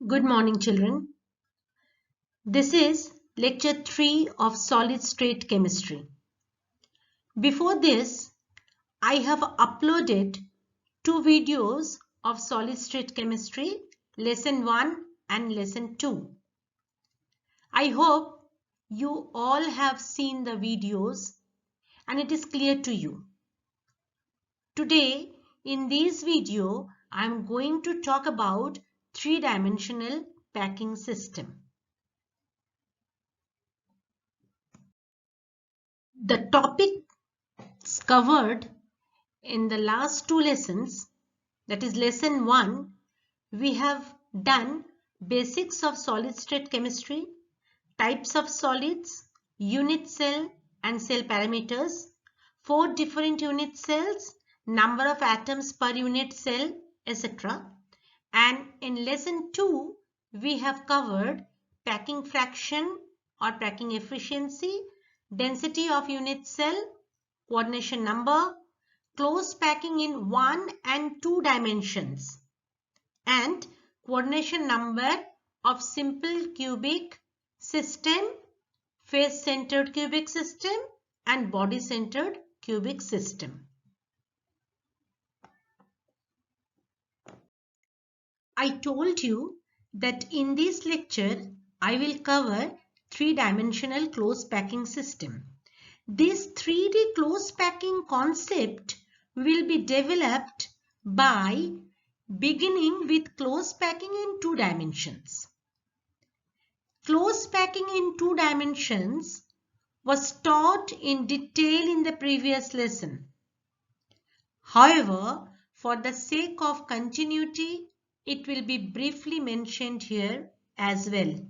Good morning, children. This is lecture 3 of solid state chemistry. Before this, I have uploaded 2 videos of solid state chemistry, lesson 1 and lesson 2. I hope you all have seen the videos and it is clear to you. Today, in this video, I am going to talk about three-dimensional packing system. The topics covered in the last 2 lessons, that is lesson 1, we have done basics of solid state chemistry, types of solids, unit cell and cell parameters, 4 different unit cells, number of atoms per unit cell, etc. And in lesson 2, we have covered packing fraction or packing efficiency, density of unit cell, coordination number, close packing in 1 and 2 dimensions, and coordination number of simple cubic system, face-centered cubic system, and body-centered cubic system. I told you that in this lecture, I will cover three-dimensional close packing system. This 3D close packing concept will be developed by beginning with close packing in 2 dimensions. Close packing in 2 dimensions was taught in detail in the previous lesson. However, for the sake of continuity, it will be briefly mentioned here as well.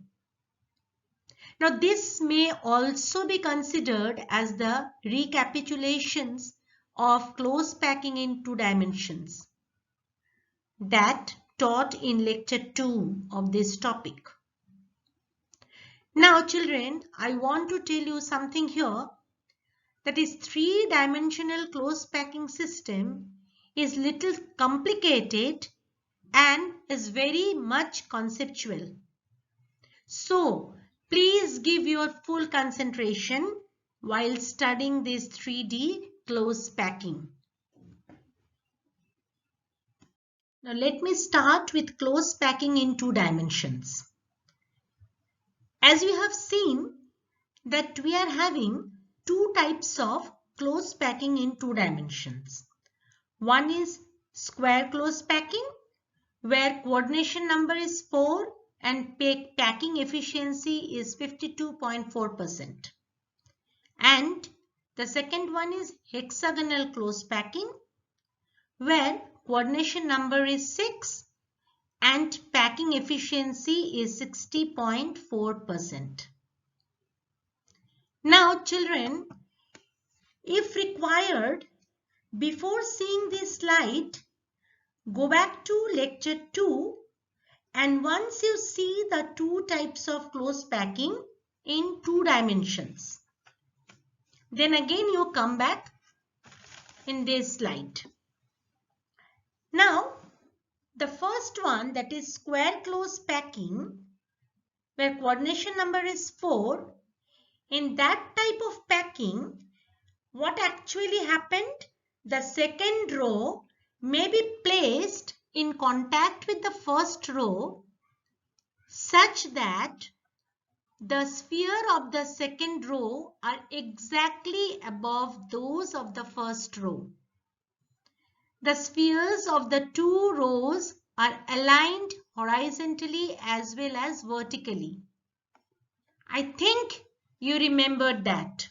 Now, this may also be considered as the recapitulations of close packing in 2 dimensions that taught in lecture 2 of this topic. Now, children, I want to tell you something here, that is 3-dimensional close packing system is little complicated and is very much conceptual. So, please give your full concentration while studying this 3D close packing. Now, let me start with close packing in 2 dimensions. As you have seen that we are having 2 types of close packing in 2 dimensions. One is square close packing, where coordination number is 4 and packing efficiency is 52.4%. And the second one is hexagonal close packing, where coordination number is 6 and packing efficiency is 60.4%. Now, children, if required, before seeing this slide, go back to lecture 2, and once you see the 2 types of close packing in 2 dimensions, then again you come back in this slide. Now, the first one, that is square close packing, where coordination number is 4, in that type of packing, what actually happened? The second row may be placed in contact with the first row such that the sphere of the second row are exactly above those of the first row. The spheres of the 2 rows are aligned horizontally as well as vertically. I think you remembered that.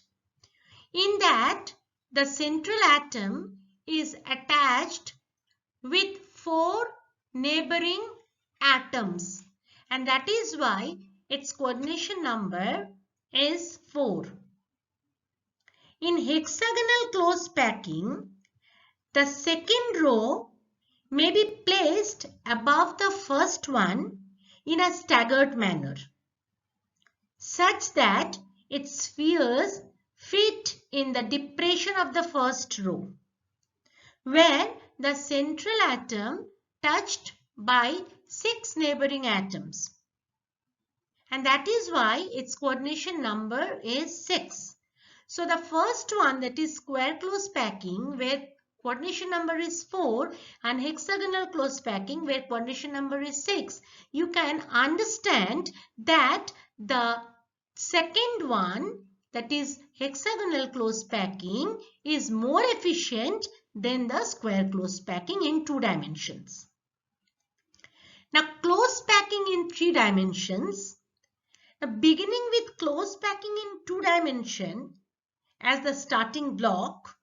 In that, the central atom is attached with 4 neighboring atoms, and that is why its coordination number is 4. In hexagonal close packing, the second row may be placed above the first one in a staggered manner, such that its spheres fit in the depression of the first row, where the central atom touched by 6 neighboring atoms. And that is why its coordination number is 6. So the first one, that is square close packing, where coordination number is 4, and hexagonal close packing where coordination number is 6, you can understand that the second one, that is hexagonal close packing, is more efficient than the square close packing in 2 dimensions. Now close packing in 3 dimensions. Now beginning with close packing in 2 dimension as the starting block,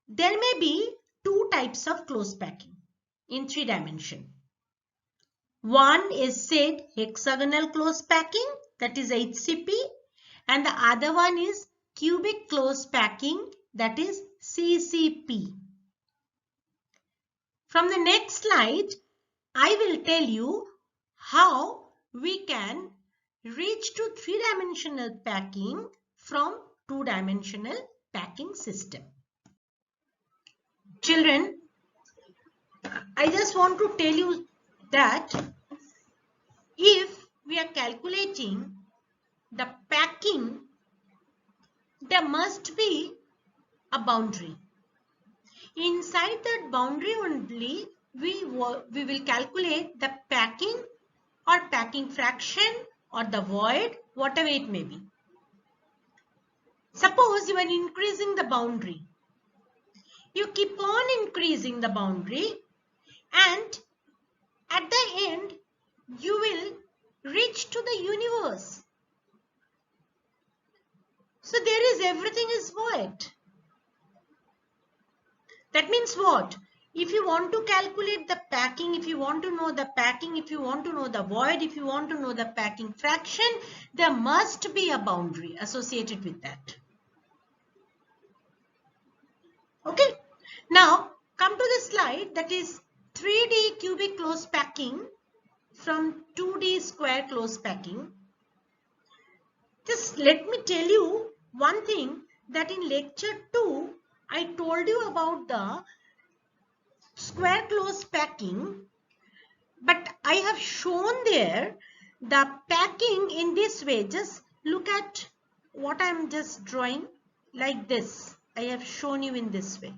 there may be 2 types of close packing in 3 dimension. One is said hexagonal close packing, that is HCP, and the other one is cubic close packing, that is CCP. From the next slide, I will tell you how we can reach to 3-dimensional packing from 2-dimensional packing system. Children, I just want to tell you that if we are calculating the packing, there must be a boundary. Inside that boundary only, we will calculate the packing or packing fraction or the void, whatever it may be. Suppose you are increasing the boundary. You keep on increasing the boundary, and at the end you will reach to the universe. So there is everything is void. That means what? If you want to calculate the packing, if you want to know the packing, if you want to know the void, if you want to know the packing fraction, there must be a boundary associated with that. Okay. Now come to the slide, that is 3D cubic close packing from 2D square close packing. Just let me tell you one thing, that in lecture 2, I told you about the square close packing, but I have shown there the packing in this way. Just look at what I am just drawing like this. I have shown you in this way.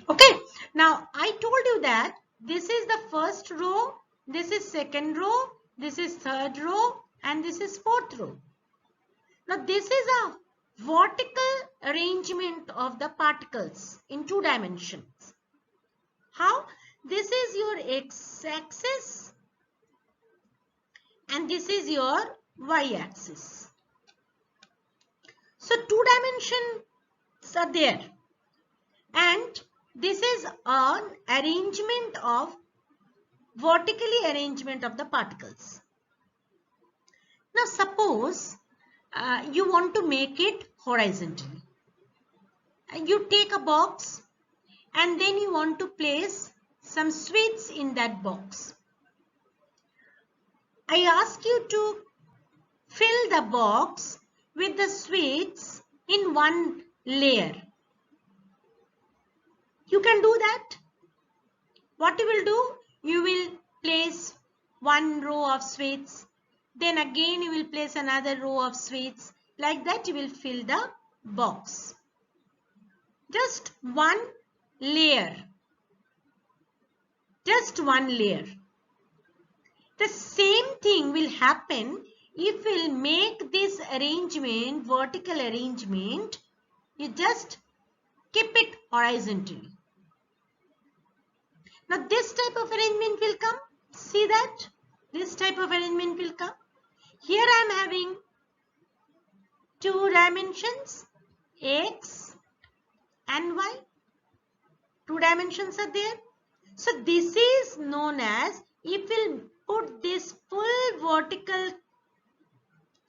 Okay, now I told you that this is the first row, this is second row, this is third row, and this is fourth row. Now this is a vertical arrangement of the particles in 2 dimensions. How? This is your x-axis and this is your y-axis. So 2 dimensions are there, and this is an arrangement of vertically arrangement of the particles. Now suppose you want to make it horizontally. You take a box and then you want to place some sweets in that box. I ask you to fill the box with the sweets in one layer. You can do that. What you will do? You will place one row of sweets. Then again you will place another row of sweets. Like that you will fill the box. Just one layer. Just one layer. The same thing will happen if we will make this arrangement, vertical arrangement, you just keep it horizontally. Now this type of arrangement will come. See that? This type of arrangement will come. Here I am having 2 dimensions, x and y. 2 dimensions are there. So this is known as, if we'll put this full vertical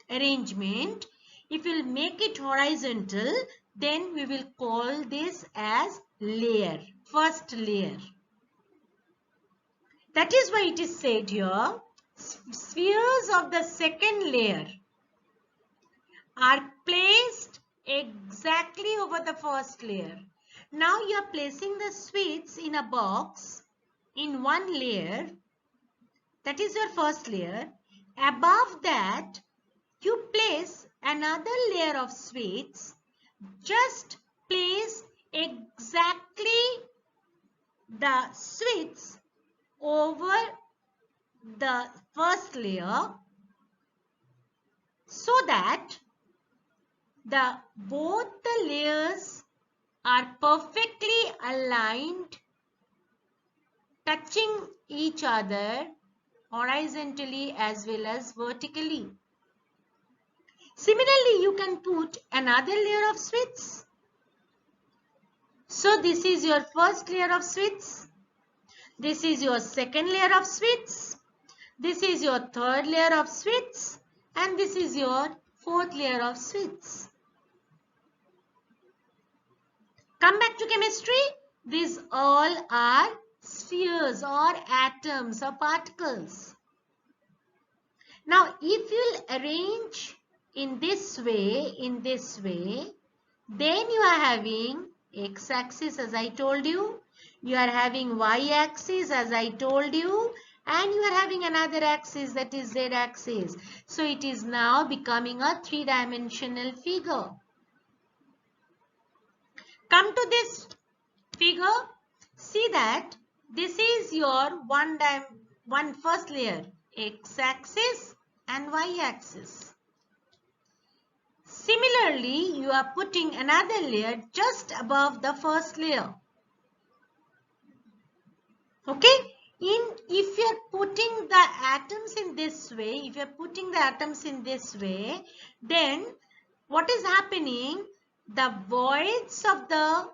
arrangement, if we'll make it horizontal, then we will call this as layer, first layer. That is why it is said here, spheres of the second layer are placed exactly over the first layer. Now you are placing the sweets in a box in one layer. That is your first layer. Above that, you place another layer of sweets. Just place exactly the sweets over the first layer so that both the layers are perfectly aligned, touching each other horizontally as well as vertically. Similarly, you can put another layer of sweets. So this is your first layer of sweets. This is your second layer of sweets. This is your third layer of sweets. And this is your fourth layer of sweets. Come back to chemistry. These all are spheres or atoms or particles. Now, if you'll arrange in this way, then you are having x-axis as I told you. You are having y-axis as I told you. And you are having another axis, that is z-axis. So, it is now becoming a three-dimensional figure. Come to this figure. See that this is your one first layer, x-axis and y-axis. Similarly, you are putting another layer just above the first layer. Okay? If you are putting the atoms in this way, then what is happening? The voids of the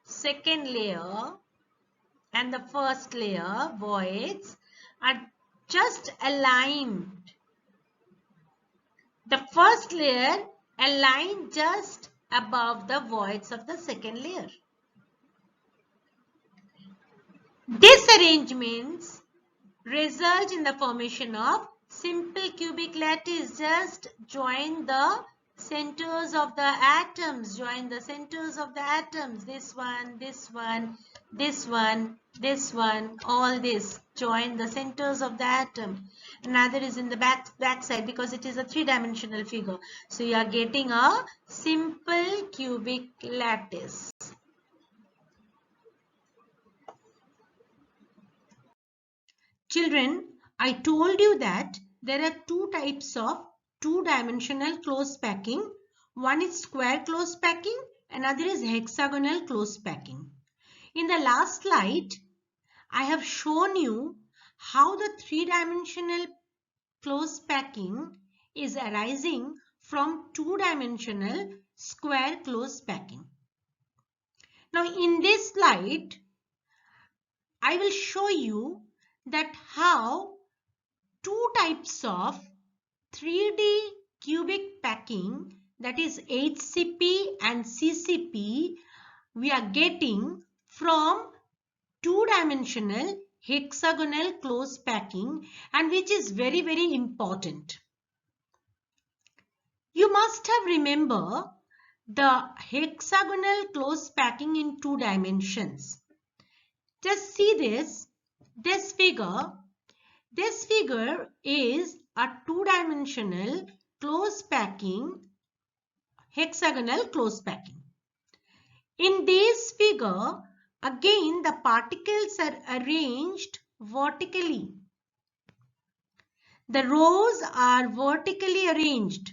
second layer and the first layer voids are just aligned. The first layer aligned just above the voids of the second layer. These arrangements result in the formation of simple cubic lattice. Just join the centers of the atoms. This one, this one, this one, this one, all this. Join the centers of the atom. Another is in the back side because it is a three-dimensional figure. So you are getting a simple cubic lattice. Children, I told you that there are two types of two-dimensional close packing. One is square close packing, another is hexagonal close packing. In the last slide, I have shown you how the three-dimensional close packing is arising from two-dimensional square close packing. Now, in this slide, I will show you that how two types of 3D cubic packing, that is HCP and CCP, we are getting from two-dimensional hexagonal close packing, and which is very, very important. You must have remembered the hexagonal close packing in two dimensions. Just see this figure. This figure is a two-dimensional close packing, hexagonal close packing. In this figure, again the particles are arranged vertically. The rows are vertically arranged.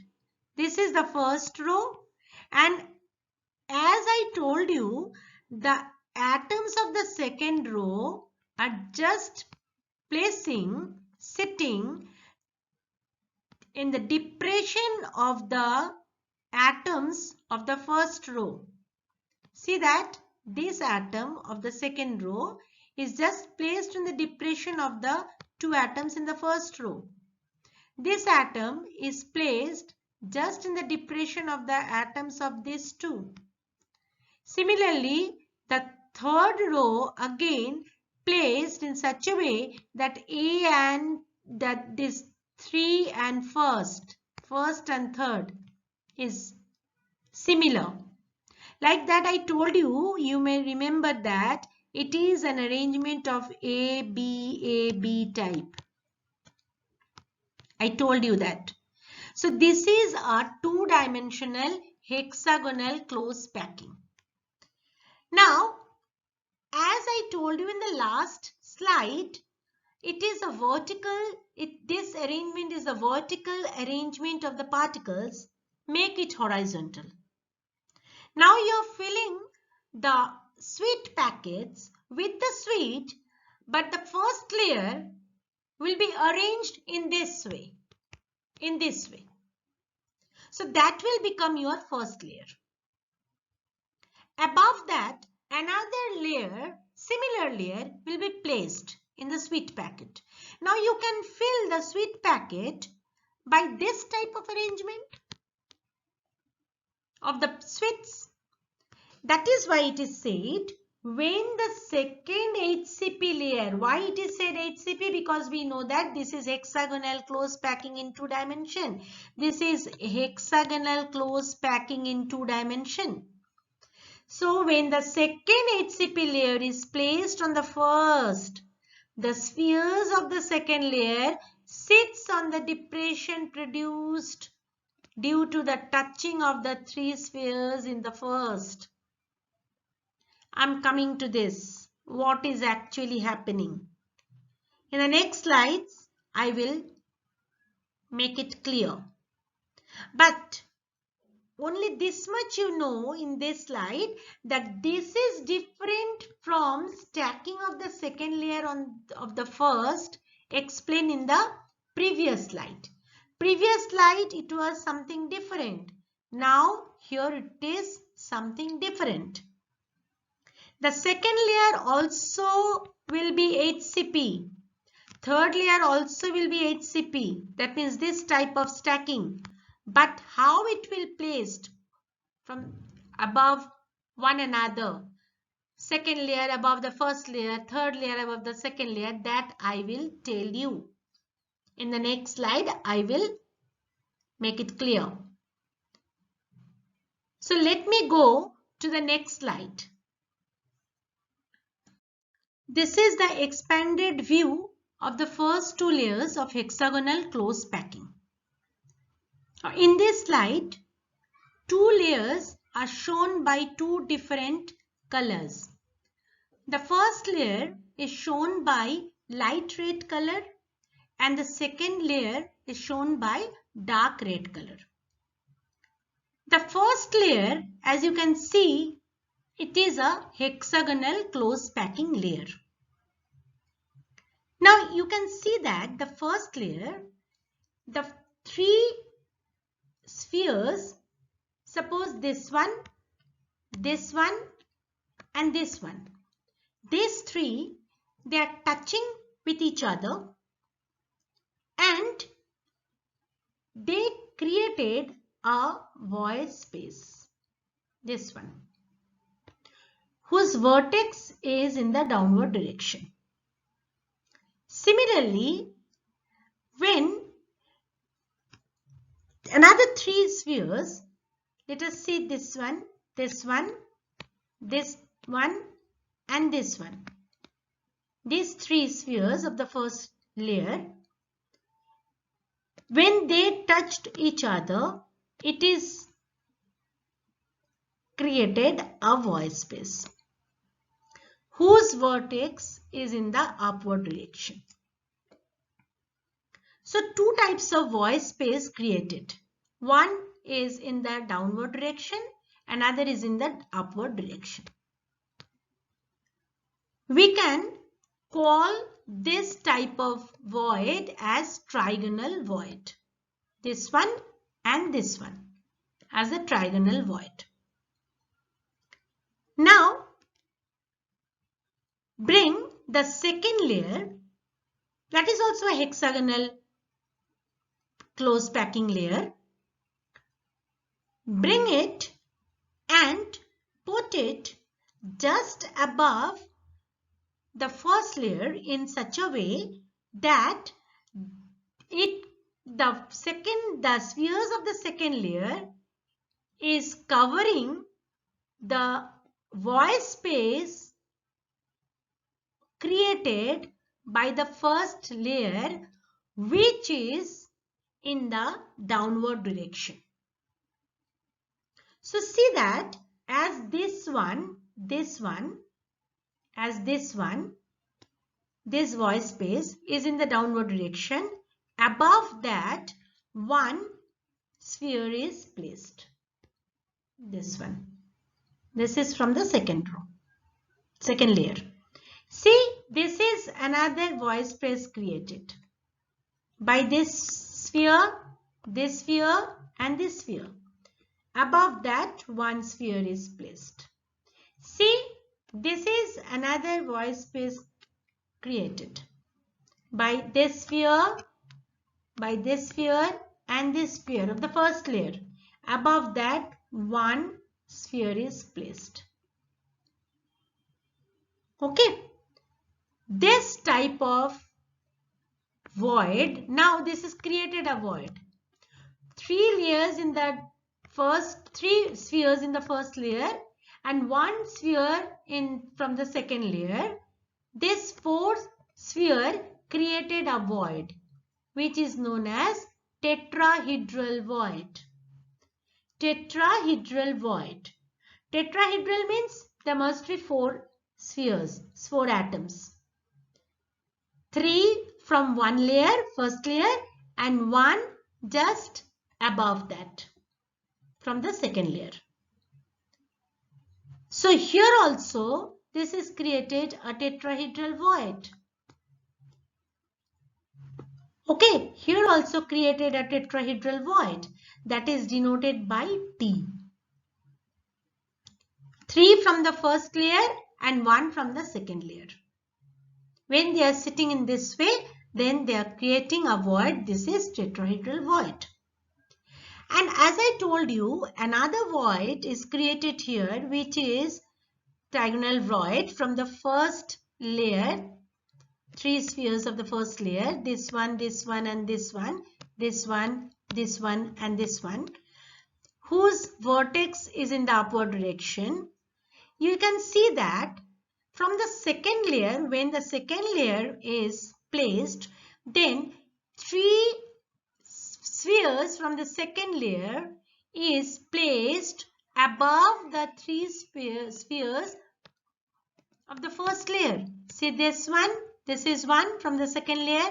This is the first row, and as I told you, the atoms of the second row are just sitting in the depression of the atoms of the first row. See that this atom of the second row is just placed in the depression of the two atoms in the first row. This atom is placed just in the depression of the atoms of these two. Similarly, the third row again placed in such a way that A and that this 3 and first and third is similar. Like that I told you, you may remember that it is an arrangement of A, B type. I told you that. So this is a two-dimensional hexagonal close packing. Now, as I told you in the last slide, it is a vertical, this arrangement is a vertical arrangement of the particles. Make it horizontal. Now you're filling the sweet packets with the sweet, but the first layer will be arranged in this way. So that will become your first layer. Above that, another layer, similar layer, will be placed in the sweet packet. Now you can fill the sweet packet by this type of arrangement of the sweets. That is why it is said when the second HCP layer, why it is said HCP? Because we know that this is hexagonal close packing in 2 dimension. This is hexagonal close packing in 2 dimension. So when the second HCP layer is placed on the first, the spheres of the second layer sits on the depression produced due to the touching of the 3 spheres in the first. I'm coming to this. What is actually happening? In the next slides, I will make it clear. But only this much you know in this slide, that this is different from stacking of the second layer of the first explained in the previous slide. Previous slide it was something different. Now here it is something different. The second layer also will be HCP. Third layer also will be HCP. That means this type of stacking. But how it will placed from above one another, second layer above the first layer, third layer above the second layer, that I will tell you. In the next slide, I will make it clear. So let me go to the next slide. This is the expanded view of the first 2 layers of hexagonal close packing. In this slide, 2 layers are shown by 2 different colors. The first layer is shown by light red color and the second layer is shown by dark red color. The first layer, as you can see, it is a hexagonal close packing layer. Now you can see that the first layer, the 3 spheres, suppose this one and this one. These 3, they are touching with each other and they created a void space. This one, whose vertex is in the downward direction. Similarly, when another 3 spheres, let us see this one, this one and this one. These 3 spheres of the first layer, when they touched each other, it is created a void space whose vertex is in the upward direction. So 2 types of void space created. One is in the downward direction, another is in the upward direction. We can call this type of void as trigonal void. This one and this one as a trigonal void. Now bring the second layer, that is also a hexagonal close packing layer. Bring it and put it just above the first layer in such a way that the spheres of the second layer is covering the void space created by the first layer, which is in the downward direction. So see that as this void space is in the downward direction, above that one sphere is placed. This one. This is from the second layer. See, this is another void space created by this sphere, and this sphere. Above that, one sphere is placed. See, this is another void space created by this sphere, and this sphere of the first layer. Above that, one sphere is placed. Okay. This type of void, now this is created a void. Three spheres in the first layer and one sphere from the second layer. This fourth sphere created a void, which is known as tetrahedral void. Tetrahedral void. Tetrahedral means there must be four spheres, four atoms. Three from one layer, first layer, and one just above that from the second layer. So here also this is created a tetrahedral void. Okay, here also created a tetrahedral void that is denoted by T. Three from the first layer and one from the second layer. When they are sitting in this way, then they are creating a void. This is tetrahedral void. And as I told you, another void is created here, which is trigonal void from the first layer. Three spheres of the first layer, this one, and this one, this one, and this one, whose vertex is in the upward direction. You can see that from the second layer, when the second layer is placed, then three spheres from the second layer is placed above the three spheres of the first layer. See this one, this is one from the second layer,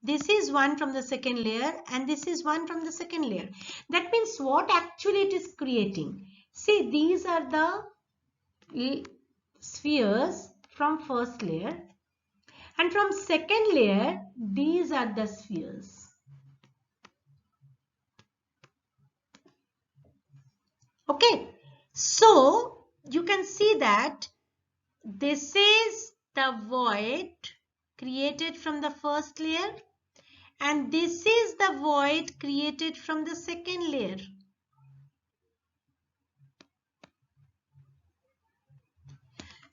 this is one from the second layer, and this is one from the second layer. That means what actually it is creating. See, these are the spheres from first layer, and from second layer these are the spheres. Okay, so you can see that this is the void created from the first layer, and this is the void created from the second layer.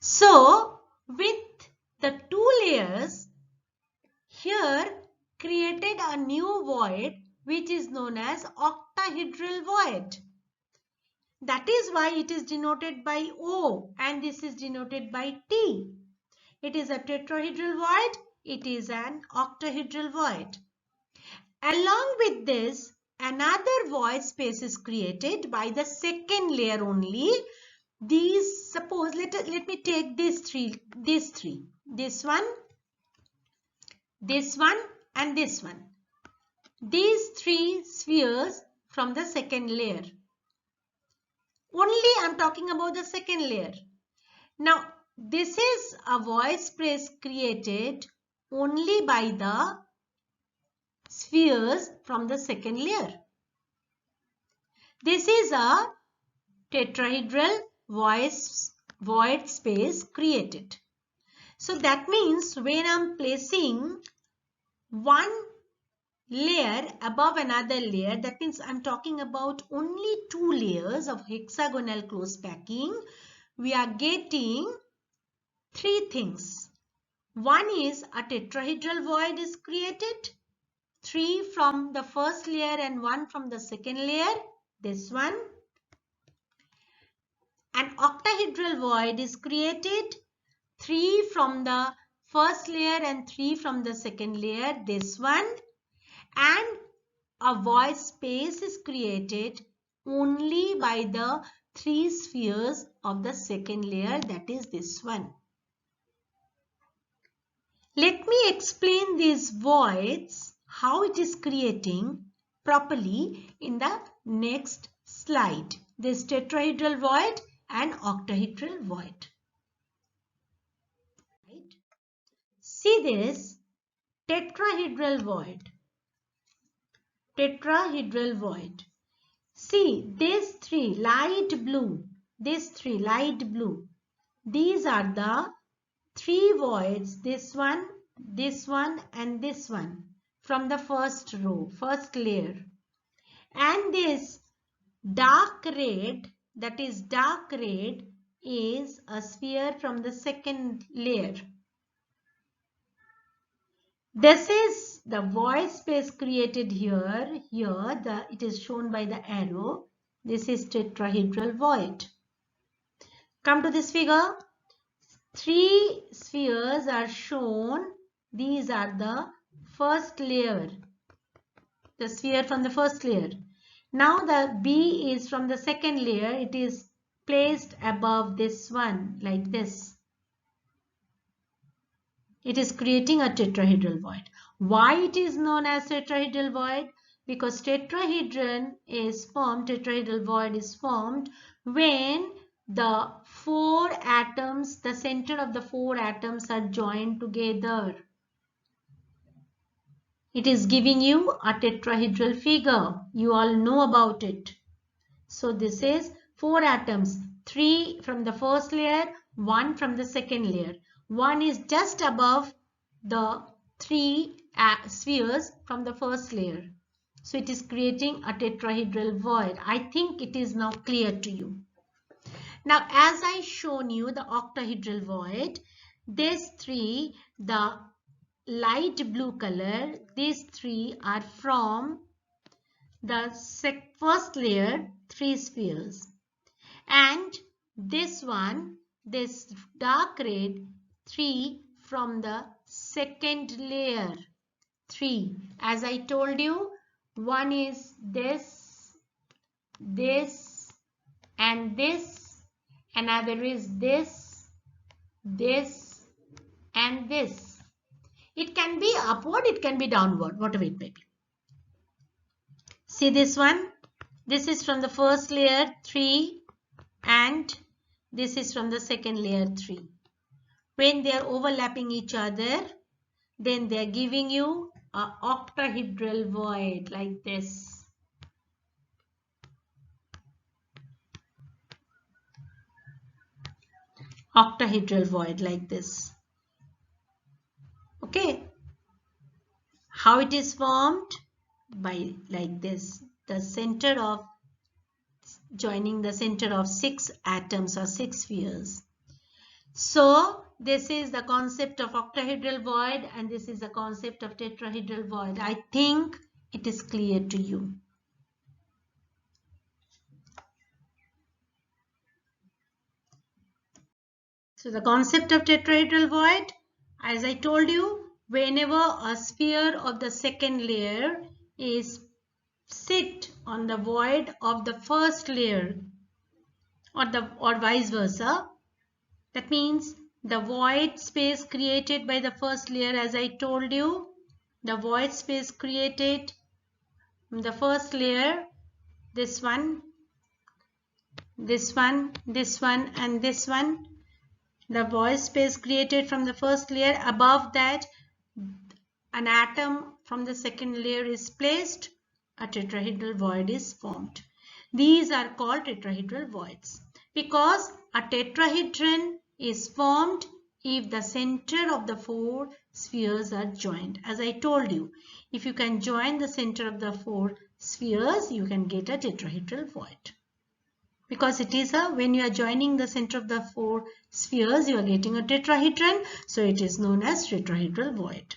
So with the two layers here created a new void, which is known as octahedral void. That is why it is denoted by O and this is denoted by T. It is a tetrahedral void. It is an octahedral void. Along with this, another void space is created by the second layer only. These, suppose, let me take these three. This one, and this one. These three spheres from the second layer. Only I am talking about the second layer. Now, this is a void space created only by the spheres from the second layer. This is a tetrahedral void space created. So that means when I am placing one layer above another layer, that means I am talking about only two layers of hexagonal close packing, we are getting three things. One is a tetrahedral void is created. 3 from the first layer and 1 from the second layer. This one. An octahedral void is created. 3 from the first layer and 3 from the second layer. This one. And a void space is created only by the 3 spheres of the second layer, that is this one. Let me explain these voids, how it is creating properly in the next slide. This tetrahedral void and octahedral void. Right? See this tetrahedral void. Tetrahedral void. See these 3 light blue. These 3 light blue. These are the 3 voids, this one, and this one from the first row, first layer. And this dark red, that is dark red, is a sphere from the second layer. This is the void space created here. It is shown by the arrow. This is tetrahedral void. Come to this figure. 3 spheres are shown. These are the first layer, the sphere from the first layer. Now the B is from the second layer. It is placed above this one like this. It is creating a tetrahedral void. Why it is known as tetrahedral void? Because tetrahedral void is formed when the 4 atoms, the center of the 4 atoms are joined together. It is giving you a tetrahedral figure. You all know about it. So this is 4 atoms, 3 from the first layer, 1 from the second layer. 1 is just above the 3 spheres from the first layer. So it is creating a tetrahedral void. I think it is now clear to you. Now as I shown you the octahedral void, these 3, the light blue color, these 3 are from the first layer, 3 spheres. And this one, this dark red, 3 from the second layer, 3. As I told you, one is this, and this. Another is this, and this. It can be upward, it can be downward, whatever it may be. See this one? This is from the first layer, 3, and this is from the second layer, 3. When they are overlapping each other, then they are giving you an octahedral void like this. Octahedral void like this. Okay. How it is formed? By like this. The center of joining the center of 6 atoms or 6 spheres. So this is the concept of octahedral void and this is the concept of tetrahedral void. I think it is clear to you. So the concept of tetrahedral void, as I told you, whenever a sphere of the second layer is sit on the void of the first layer or vice versa, that means the void space created by the first layer, as I told you, the void space created from the first layer, this one, and this one, the void space created from the first layer, above that an atom from the second layer is placed, a tetrahedral void is formed. These are called tetrahedral voids because a tetrahedron is formed if the center of the 4 spheres are joined. As I told you, if you can join the center of the 4 spheres, you can get a tetrahedral void. because it is when you are joining the center of the 4 spheres, you are getting a tetrahedron. So it is known as tetrahedral void.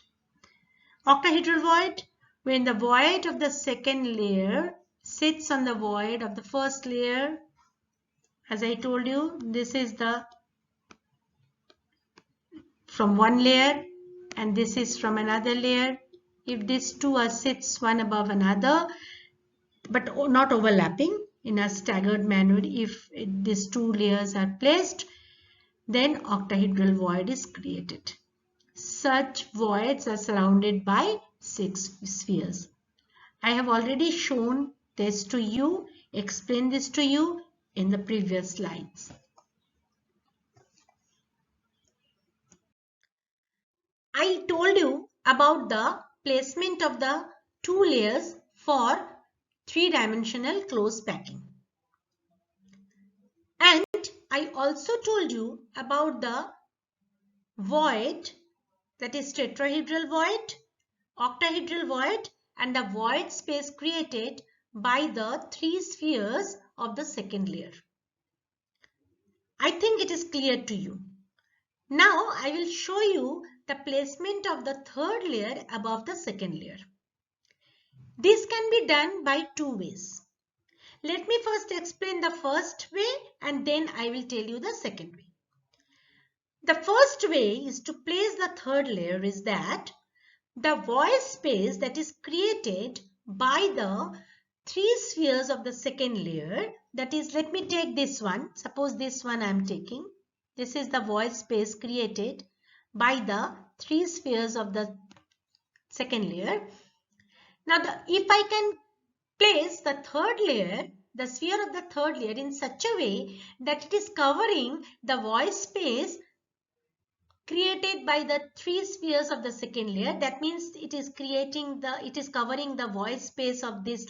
Octahedral void, when the void of the second layer sits on the void of the first layer. As I told you, this is the from one layer and this is from another layer. If these two are sits one above another but not overlapping in a staggered manner, if these two layers are placed, then octahedral void is created. Such voids are surrounded by 6 spheres. I have already shown this to you, explained this to you in the previous slides. I told you about the placement of the 2 layers for 3-dimensional close packing. And I also told you about the void, that is tetrahedral void, octahedral void, and the void space created by the 3 spheres of the second layer. I think it is clear to you. Now I will show you the placement of the third layer above the second layer. This can be done by 2 ways. Let me first explain the first way and then I will tell you the second way. The first way is to place the third layer is that the void space that is created by the 3 spheres of the second layer, that is, let me take this one. Suppose this one I am taking. This is the void space created by the 3 spheres of the second layer. Now, if I can place the third layer, the sphere of the third layer in such a way that it is covering the void space created by the 3 spheres of the second layer, that means it is covering the void space of this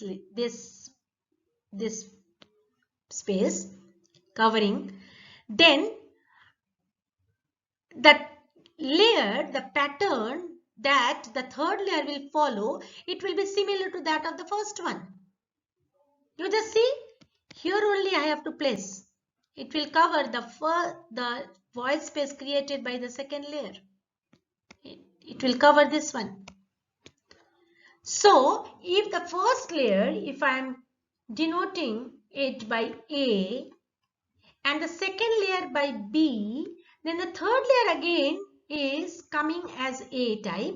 space covering, then the layer, the pattern that the third layer will follow, it will be similar to that of the first one. You just see, here only I have to place. It will cover the void space created by the second layer. It will cover this one. So, if the first layer, if I am denoting it by A and the second layer by B, then the third layer again is coming as A type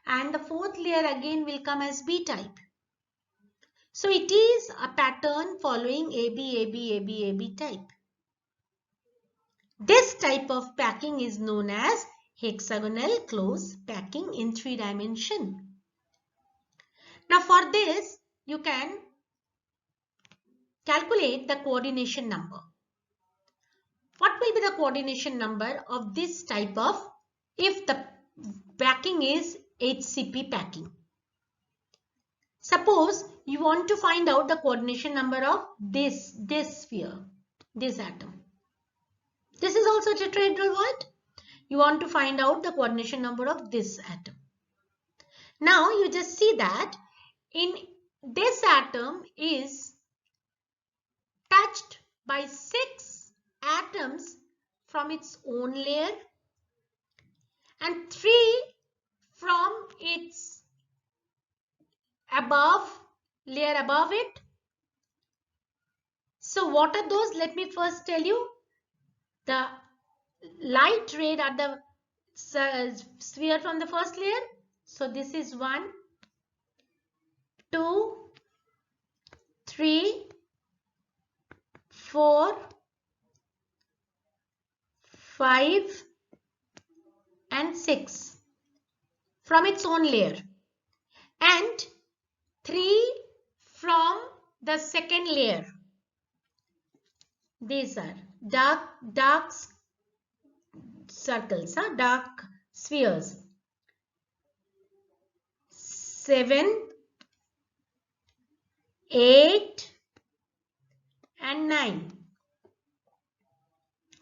and the fourth layer again will come as B type. So it is a pattern following AB, AB, AB, AB type. This type of packing is known as hexagonal close packing in 3 dimensions. Now for this, you can calculate the coordination number. What will be the coordination number of this type of, if the packing is HCP packing? Suppose you want to find out the coordination number of this sphere, this atom. This is also tetrahedral void. You want to find out the coordination number of this atom. Now you just see that in this atom is touched by 6 atoms from its own layer and 3 from its layer above it. So what are those? Let me first tell you. The light red are the sphere from the first layer. So this is 1, 2, 3, 4, 5 and 6 from its own layer and 3 from the second layer. These are dark circles, dark spheres. 7, 8 and 9.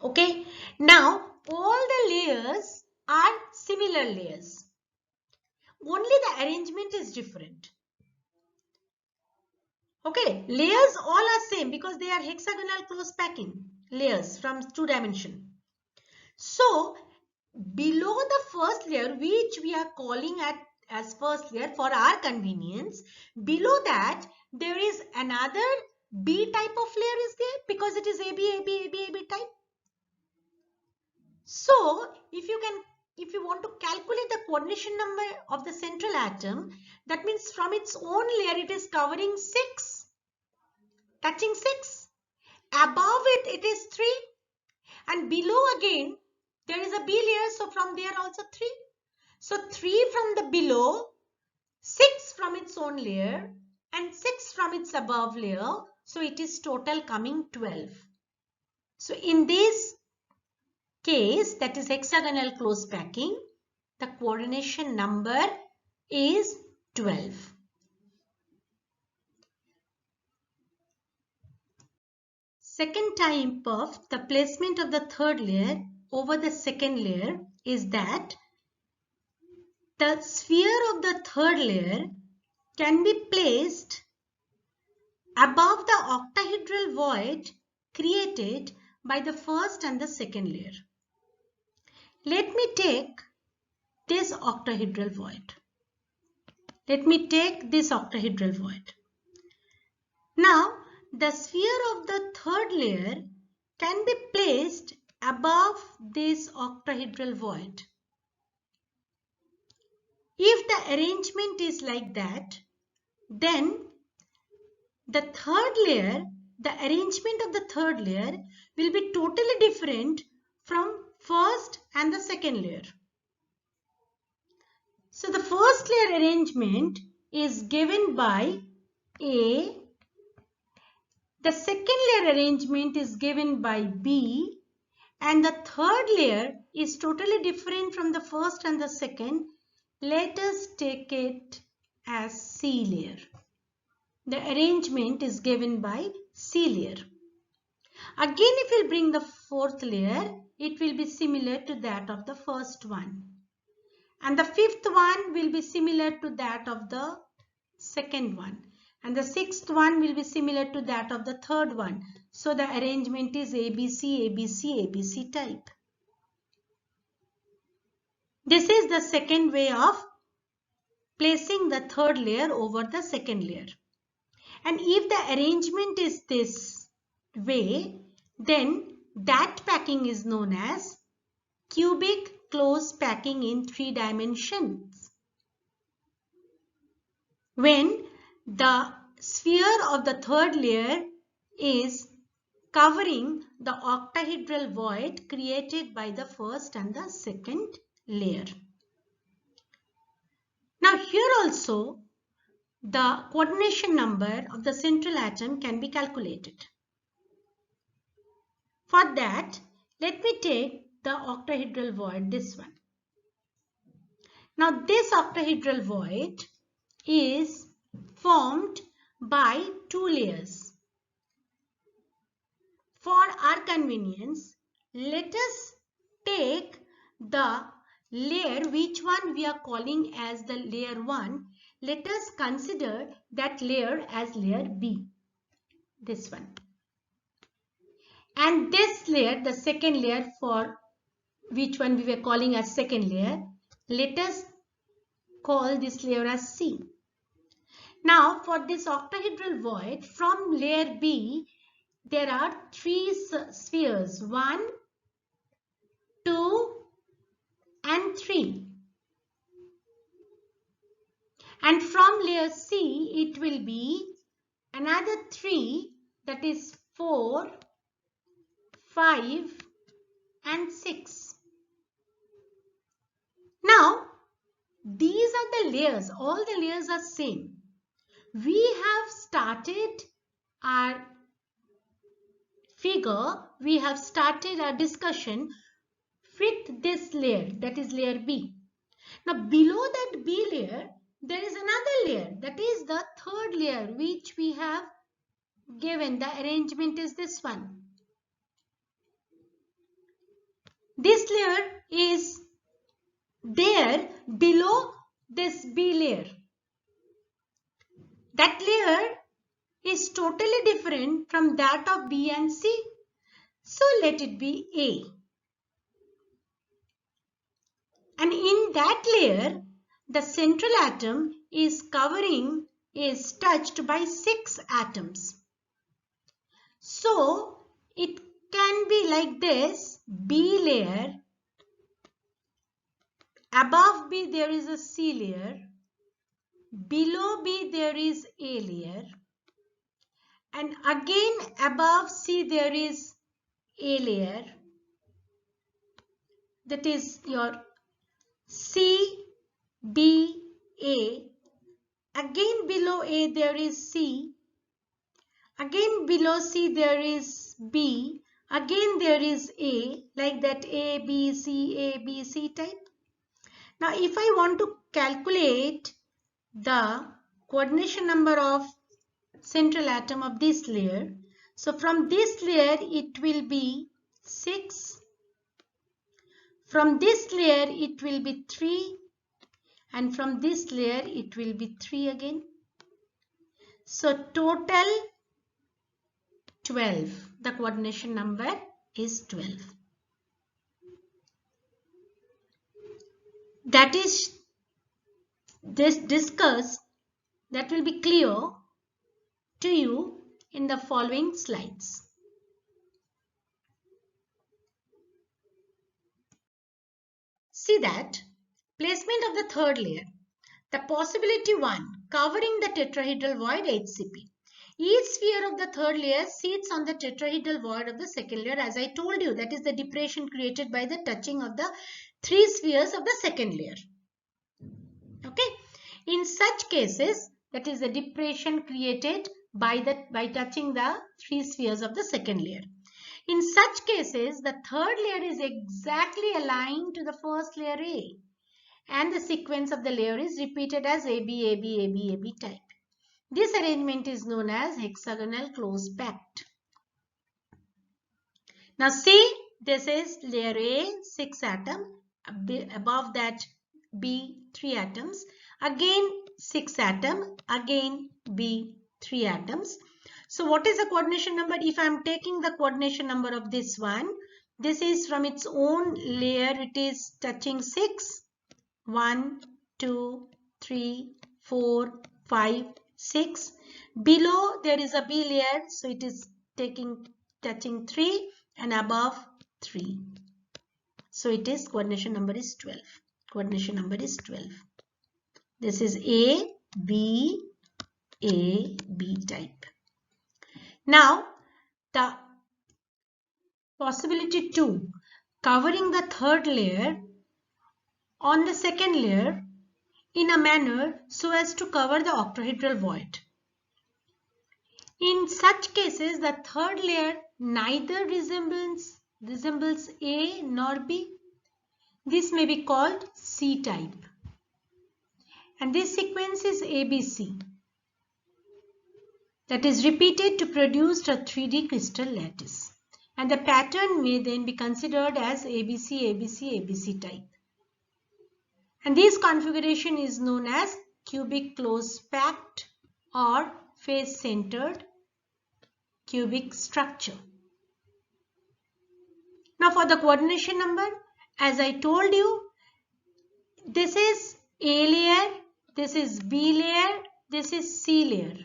Okay. Now all the layers are similar layers. Only the arrangement is different. Okay, layers all are same because they are hexagonal close packing layers from 2 dimension. So below the first layer, which we are calling as first layer for our convenience, below that there is another B type of layer is there because it is AB type. So if you want to calculate the coordination number of the central atom, that means from its own layer it is covering 6, touching 6. Above it, it is 3. And below again, there is a B layer. So from there also 3. So 3 from the below, 6 from its own layer and 6 from its above layer. So it is total coming 12. So in this case, that is hexagonal close packing, the coordination number is 12. Second type of the placement of the third layer over the second layer is that the sphere of the third layer can be placed above the octahedral void created by the first and the second layer. Let me take this octahedral void. Now, the sphere of the third layer can be placed above this octahedral void. If the arrangement is like that, then the arrangement of the third layer will be totally different from first and the second layer. So the first layer arrangement is given by A, the second layer arrangement is given by B, and the third layer is totally different from the first and the second. Let us take it as C layer. The arrangement is given by C layer. Again, if we bring the fourth layer, it will be similar to that of the first one. And the fifth one will be similar to that of the second one. And the sixth one will be similar to that of the third one. So the arrangement is ABC, ABC, ABC type. This is the second way of placing the third layer over the second layer. And if the arrangement is this way, then that packing is known as cubic close packing in 3 dimensions. When the sphere of the third layer is covering the octahedral void created by the first and the second layer. Now here also the coordination number of the central atom can be calculated. For that, let me take the octahedral void, this one. Now this octahedral void is formed by 2 layers. For our convenience, let us take the layer, which one we are calling as the layer 1. Let us consider that layer as layer B, this one. And this layer, the second layer, for which one we were calling as second layer, let us call this layer as C. Now for this octahedral void, from layer B, there are 3 spheres, 1, 2 and 3. And from layer C, it will be another 3, that is 4, 5 and 6. Now, these are the layers. All the layers are same. We have started our figure, we have started our discussion with this layer, that is layer B. Now below that B layer, there is another layer, that is the third layer, which we have given. The arrangement is this one. This layer is there below this B layer. That layer is totally different from that of B and C. So let it be A. And in that layer, the central atom is touched by 6 atoms. So it can be like this: B layer, above B there is a C layer, below B there is A layer, and again above C there is A layer, that is your C, B, A. Again below A there is C, again below C there is B, again there is A, like that A, B, C type. Now if I want to calculate the coordination number of central atom of this layer, so from this layer it will be 6, from this layer it will be 3, and from this layer it will be 3 again. So total 12. The coordination number is 12. That is this discussed, that will be clear to you in the following slides. See that placement of the third layer. The possibility 1, covering the tetrahedral void HCP. Each sphere of the third layer sits on the tetrahedral void of the second layer. As I told you, that is the depression created by the touching of the 3 spheres of the second layer. Okay. In such cases, that is the depression created by touching the 3 spheres of the second layer. In such cases, the third layer is exactly aligned to the first layer A, and the sequence of the layer is repeated as AB, AB, AB, AB type. This arrangement is known as hexagonal close packed. Now see, this is layer A, 6 atoms, above that B, 3 atoms, again 6 atoms, again B, 3 atoms. So what is the coordination number? If I am taking the coordination number of this one, this is from its own layer, it is touching 6. 1, 2, 3, 4, 5, 6. Below there is a B layer, so it is touching 3, and above 3. So it is coordination number is 12. Coordination number is 12. This is A, B type. Now the possibility 2, covering the third layer on the second layer in a manner so as to cover the octahedral void. In such cases, the third layer neither resembles A nor B. This may be called C type. And this sequence is ABC. That is repeated to produce a 3D crystal lattice. And the pattern may then be considered as ABC, ABC, ABC type. And this configuration is known as cubic close packed or face centered cubic structure. Now for the coordination number, as I told you, this is A layer, this is B layer, this is C layer.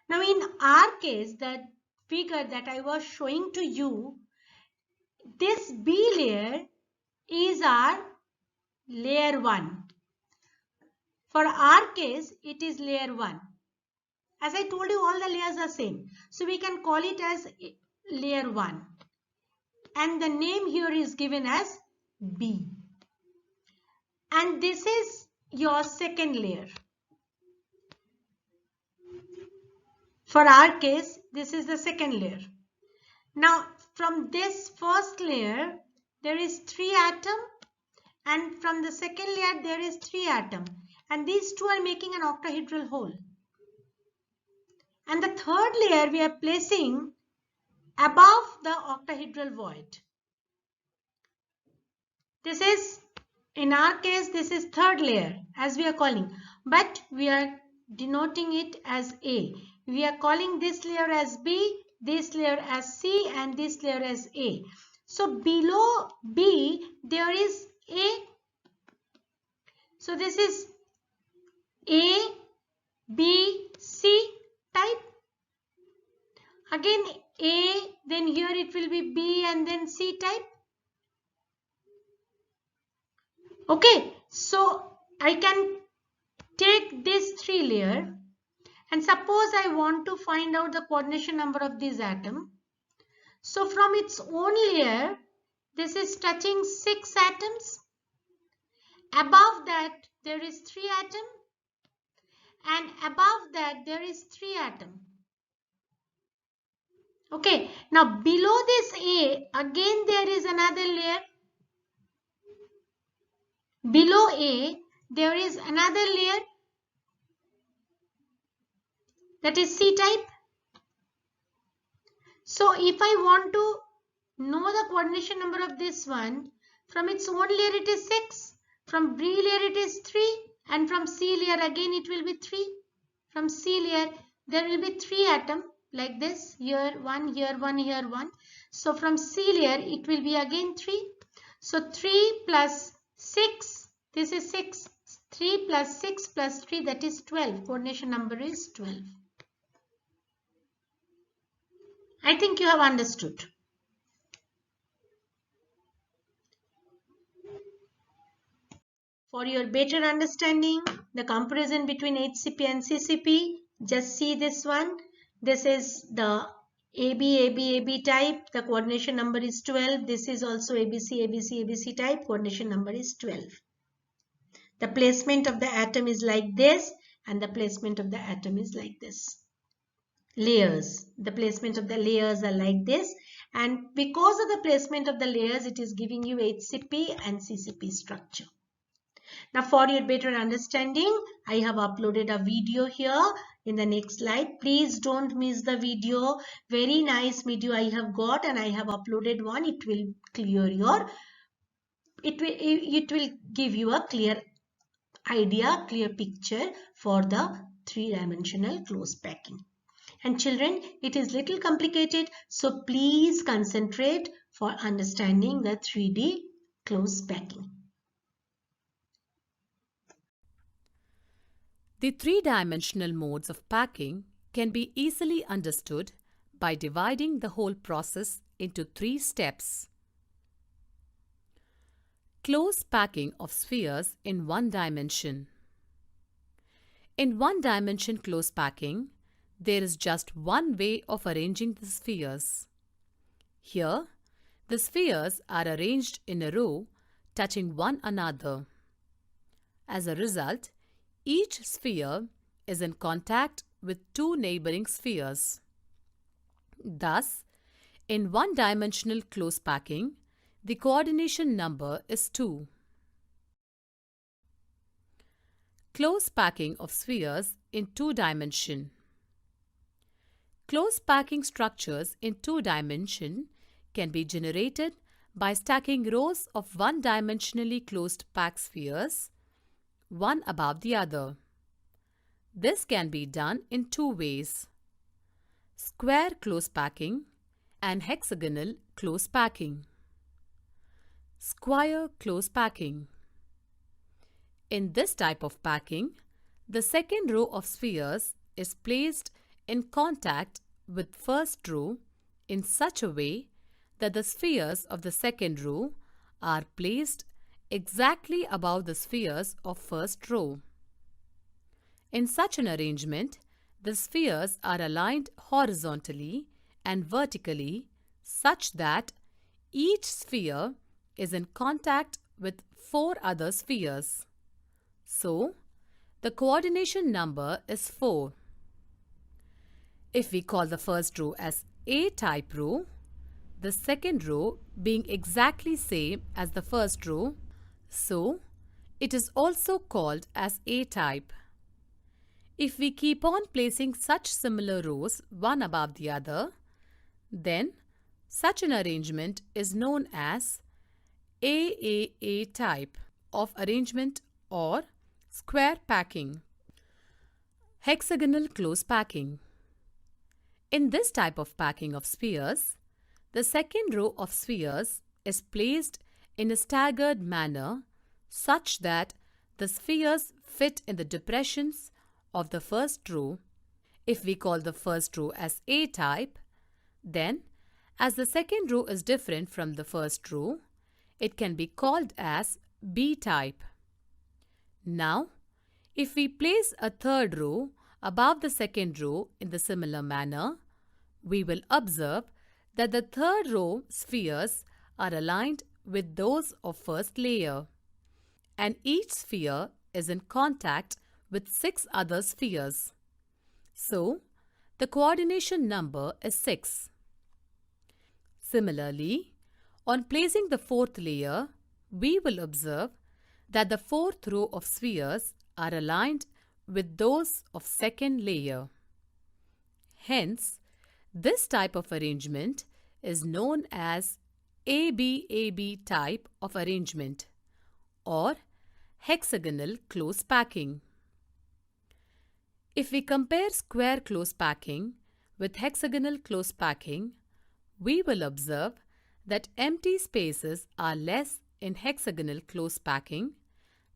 Now in our case, the figure that I was showing to you, this B layer is our layer 1. For our case, it is layer 1. As I told you, all the layers are same. So we can call it as layer 1. And the name here is given as B. And this is your second layer. For our case, this is the second layer. Now, from this first layer, there is 3 atoms. And from the second layer, there is 3 atoms. And these two are making an octahedral hole. And the third layer we are placing above the octahedral void. This is, in our case, this is third layer as we are calling. But we are denoting it as A. We are calling this layer as B, this layer as C, and this layer as A. So below B, there is A. So this is A, B, C type. Again A, then here it will be B and then C type. Okay, so I can take this 3 layer and suppose I want to find out the coordination number of this atom. So from its own layer, this is touching 6 atoms. Above that there is 3 atom, and above that there is 3 atom. Okay, now below this A, again there is another layer. Below A, there is another layer, that is C type. So if I want to know the coordination number of this one, from its own layer it is 6, from B layer it is 3, and from C layer again it will be 3. From C layer there will be 3 atom like this, here 1, here 1, here 1. So from C layer it will be again 3. So 3 plus 6, this is 6. 3 plus 6 plus 3, that is 12. Coordination number is 12. I think you have understood. For your better understanding, the comparison between HCP and CCP, just see this one. This is the AB type. The coordination number is 12. This is also ABC type. Coordination number is 12. The placement of the atom is like this, and the placement of the atom is like this. Layers. The placement of the layers are like this, and because of the placement of the layers, it is giving you HCP and CCP structure. Now for your better understanding, I have uploaded a video here in the next slide. Please don't miss the video. Very nice video I have got, and I have uploaded one. It will clear your, it will give you a clear idea, clear picture for the 3-dimensional close packing. And children, it is little complicated, so please concentrate for understanding the 3D close packing. The 3-dimensional modes of packing can be easily understood by dividing the whole process into 3 steps. Close packing of spheres in 1 dimension. In 1-dimension close packing, there is just one way of arranging the spheres. Here, the spheres are arranged in a row touching one another. As a result, each sphere is in contact with 2 neighboring spheres. Thus, in 1-dimensional close packing, the coordination number is 2. Close packing of spheres in 2 dimension. Close packing structures in 2 dimension can be generated by stacking rows of 1-dimensionally closed packed spheres, one above the other. This can be done in 2 ways: square close packing and hexagonal close packing. Square close packing. In this type of packing, the second row of spheres is placed in contact with first row in such a way that the spheres of the second row are placed exactly above the spheres of first row. In such an arrangement, the spheres are aligned horizontally and vertically such that each sphere is in contact with 4 other spheres. So, the coordination number is 4. If we call the first row as A-type row, the second row being exactly same as the first row, so it is also called as A-type. If we keep on placing such similar rows one above the other, then such an arrangement is known as AAA type of arrangement or square packing. Hexagonal close packing. In this type of packing of spheres, the second row of spheres is placed in a staggered manner such that the spheres fit in the depressions of the first row. If we call the first row as A type, then as the second row is different from the first row, it can be called as B type. Now, if we place a third row above the second row in the similar manner, we will observe that the third row spheres are aligned with those of first layer, and each sphere is in contact with 6 other spheres. So, the coordination number is 6. Similarly, on placing the fourth layer, we will observe that the fourth row of spheres are aligned with those of second layer. Hence, this type of arrangement is known as ABAB type of arrangement or hexagonal close packing. If we compare square close packing with hexagonal close packing, we will observe that empty spaces are less in hexagonal close packing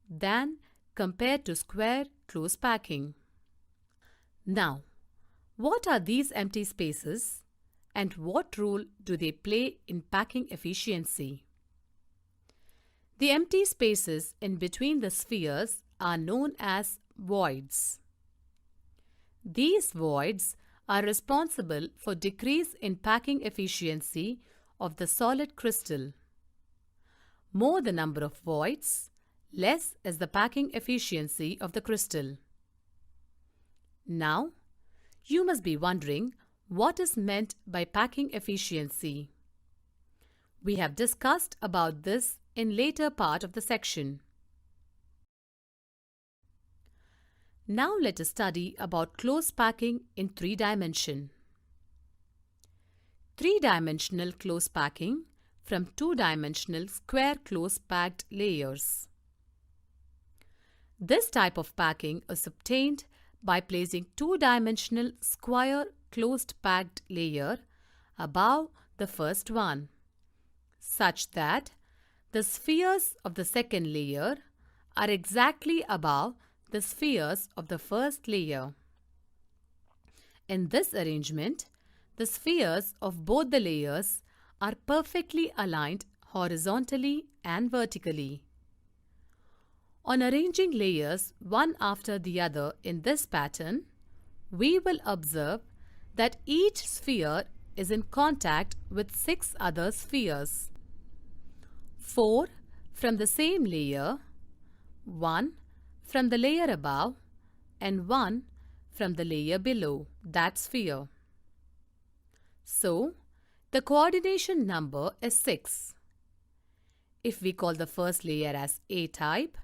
than compared to square close packing. Now, what are these empty spaces and what role do they play in packing efficiency? The empty spaces in between the spheres are known as voids. These voids are responsible for decrease in packing efficiency of the solid crystal. More the number of voids, less is the packing efficiency of the crystal. Now, you must be wondering what is meant by packing efficiency. We have discussed about this in later part of the section. Now let us study about close packing in 3 dimension. 3-dimensional close packing from 2-dimensional square close packed layers. This type of packing is obtained by placing 2-dimensional square closed packed layer above the first one, such that the spheres of the second layer are exactly above the spheres of the first layer. In this arrangement, the spheres of both the layers are perfectly aligned horizontally and vertically. On arranging layers one after the other in this pattern, we will observe that each sphere is in contact with 6 other spheres. 4 from the same layer, 1 from the layer above, and 1 from the layer below that sphere. So, the coordination number is 6. If we call the first layer as A type,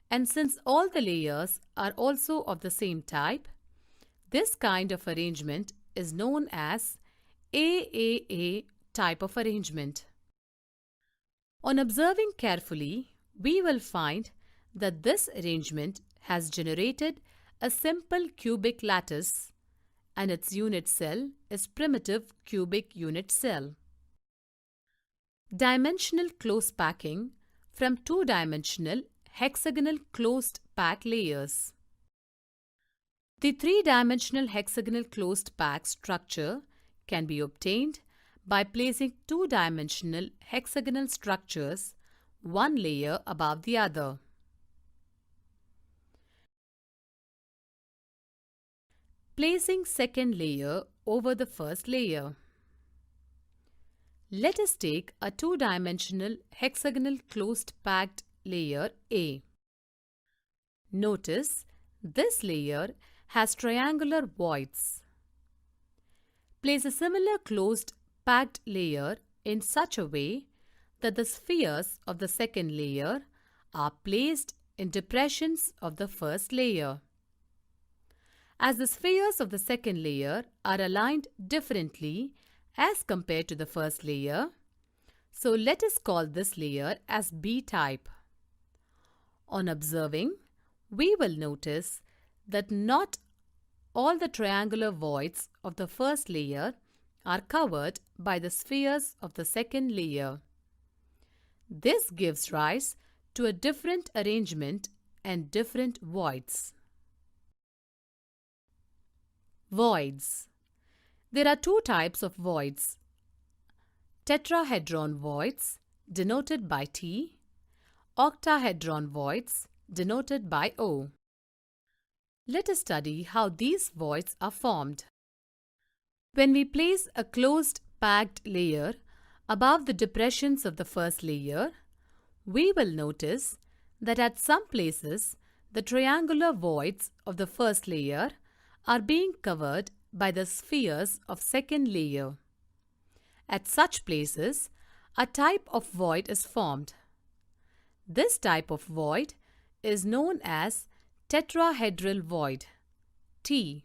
and since all the layers are also of the same type, this kind of arrangement is known as AAA type of arrangement. On observing carefully, we will find that this arrangement has generated a simple cubic lattice and its unit cell is primitive cubic unit cell. Dimensional close packing from 2-dimensional hexagonal closed pack layers. The 3-dimensional hexagonal closed pack structure can be obtained by placing 2-dimensional hexagonal structures one layer above the other. Placing second layer over the first layer. Let us take a 2-dimensional hexagonal closed packed layer A. Notice this layer has triangular voids. Place a similar closed packed layer in such a way that the spheres of the second layer are placed in depressions of the first layer. As the spheres of the second layer are aligned differently as compared to the first layer, so let us call this layer as B type. On observing, we will notice that not all the triangular voids of the first layer are covered by the spheres of the second layer. This gives rise to a different arrangement and different voids. Voids. There are two types of voids: tetrahedron voids, denoted by T, octahedron voids, denoted by O. Let us study how these voids are formed. When we place a closed packed layer above the depressions of the first layer, we will notice that at some places the triangular voids of the first layer are being covered by the spheres of second layer. At such places, a type of void is formed. This type of void is known as tetrahedral void, T,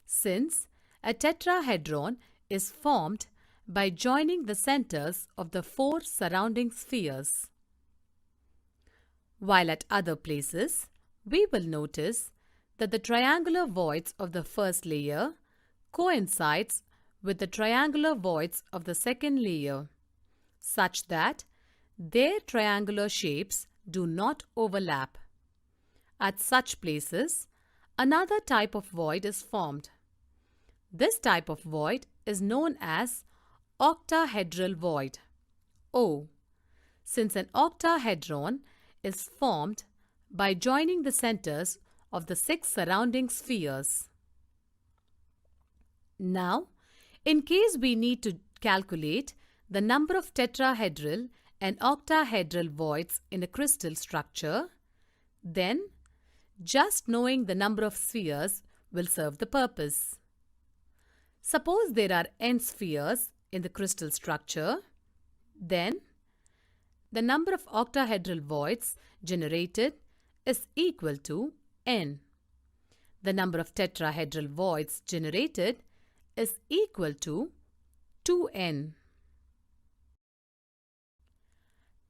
since a tetrahedron is formed by joining the centers of the four surrounding spheres. While at other places, we will notice that the triangular voids of the first layer coincides with the triangular voids of the second layer, such that their triangular shapes do not overlap. At such places, another type of void is formed. This type of void is known as octahedral void, O, since an octahedron is formed by joining the centers of the six surrounding spheres. Now, in case we need to calculate the number of tetrahedral and octahedral voids in a crystal structure, then just knowing the number of spheres will serve the purpose. Suppose there are n spheres in the crystal structure, then the number of octahedral voids generated is equal to n. The number of tetrahedral voids generated is equal to 2n.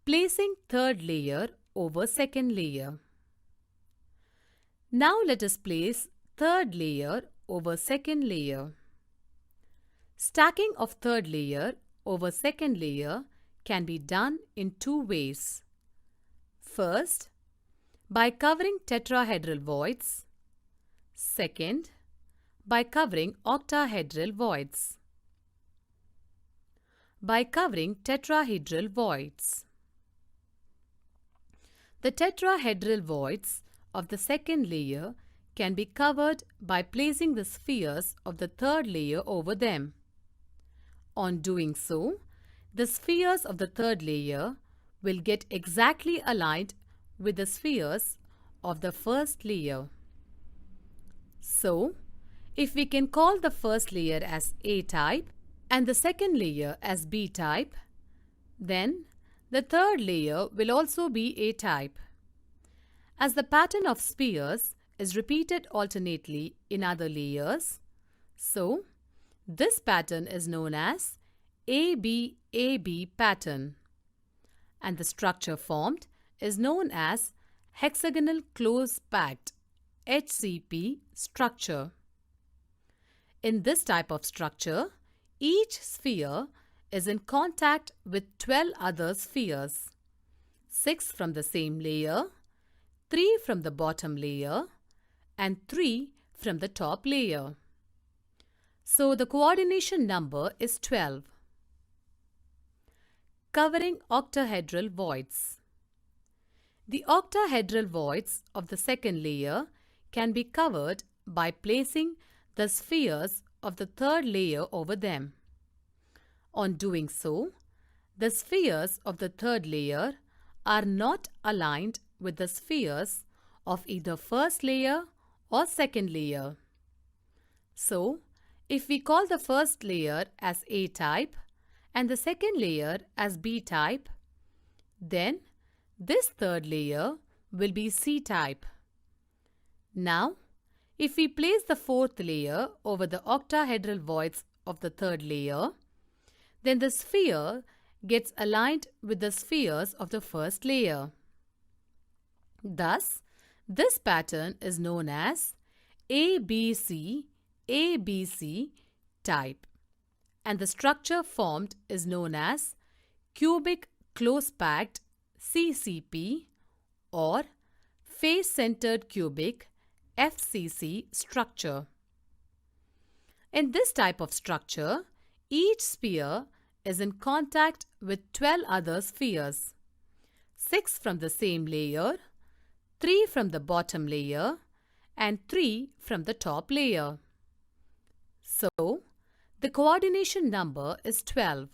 Placing third layer over second layer. Now let us place third layer over second layer. Stacking of third layer over second layer can be done in two ways. First, by covering tetrahedral voids. Second, by covering octahedral voids. By covering tetrahedral voids. The tetrahedral voids of the second layer can be covered by placing the spheres of the third layer over them. On doing so, the spheres of the third layer will get exactly aligned with the spheres of the first layer. So, if we can call the first layer as A type and the second layer as B type, then the third layer will also be A type. As the pattern of spheres is repeated alternately in other layers, so this pattern is known as AB-AB pattern, and the structure formed is known as hexagonal close packed HCP structure. In this type of structure, each sphere is in contact with 12 other spheres, 6 from the same layer, 3 from the bottom layer, and 3 from the top layer. So the coordination number is 12. Covering octahedral voids. The octahedral voids of the second layer can be covered by placing the spheres of the third layer over them. On doing so, the spheres of the third layer are not aligned with the spheres of either first layer or second layer. So, if we call the first layer as A type and the second layer as B type, then this third layer will be C type. Now, if we place the fourth layer over the octahedral voids of the third layer, then the sphere gets aligned with the spheres of the first layer. Thus, this pattern is known as ABC type, and the structure formed is known as cubic close-packed CCP or face-centered cubic FCC structure. In this type of structure, each sphere is in contact with 12 other spheres, 6 from the same layer, 3 from the bottom layer, and 3 from the top layer. So, the coordination number is 12.